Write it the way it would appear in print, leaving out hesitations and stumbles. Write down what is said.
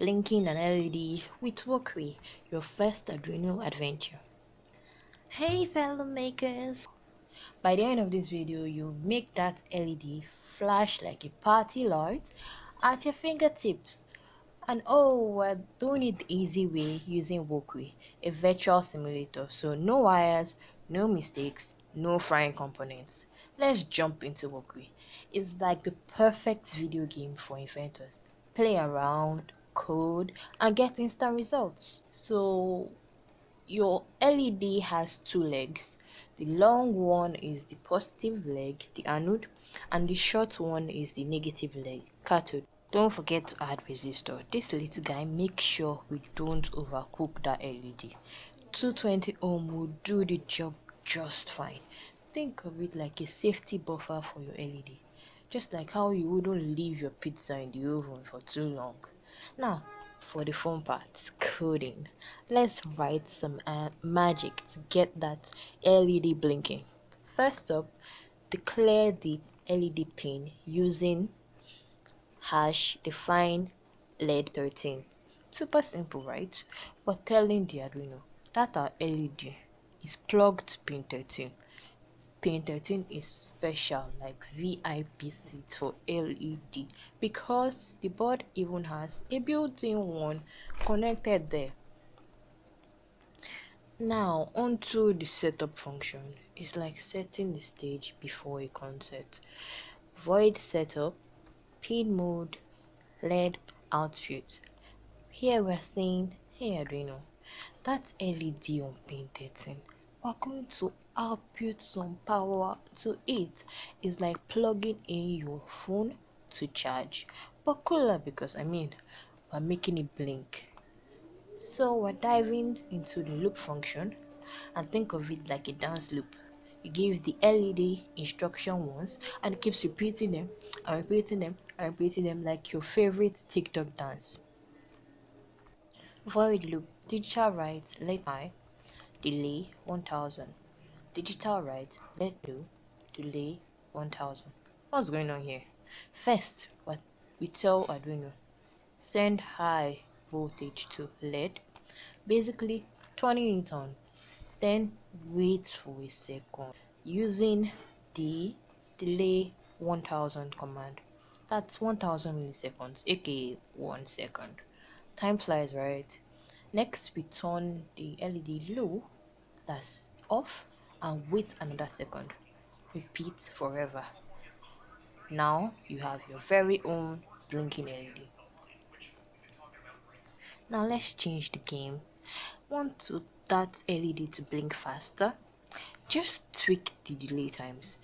blinking an LED with Wokwi, your first Arduino adventure. Hey fellow makers! By the end of this video, you'll make that LED flash like a party light at your fingertips. And oh, we're doing it the easy way using Wokwi, a virtual simulator. So no wires, no mistakes, no frying components. Let's jump into Wokwi. It's like the perfect video game for inventors. Play around, code, and get instant results. So your LED has two legs. The long one is the positive leg, the anode, and the short one is the negative leg, cathode. Don't forget to add resistor. This little guy makes sure we don't overcook that LED. 220 ohm will do the job just fine. Think of it like a safety buffer for your LED. Just like how you wouldn't leave your pizza in the oven for too long. Now, for the fun part, coding. Let's write some magic to get that LED blinking. First up, declare the LED pin using hash define LED 13. Super simple, right? But telling the Arduino that our LED is plugged to pin 13. Pin 13 is special, like VIP seats for LED, because the board even has a built-in one connected there. Now onto the setup function. It's like setting the stage before a concert. Void setup, pin mode, LED output. Here we're saying, hey Arduino, that's LED on pin 13. We're going to output some power to it. It's like plugging in your phone to charge, but cooler because we're making it blink. So we're diving into the loop function, and think of it like a dance loop. You give the LED instruction once and it keeps repeating them and repeating them and repeating them like your favorite TikTok dance. Void loop, digital write, let high, delay 1000. Digital write, let low, delay 1000. What's going on here? First, what we tell Arduino, send high voltage to LED, basically turning it on. Then wait for a second using the delay 1000 command. That's 1000 milliseconds, aka 1 second. Time flies, right? Next, we turn the LED low, that's off, and wait another second. Repeat forever. Now you have your very own blinking LED. Now let's change the game. Want that LED to blink faster? Just tweak the delay times.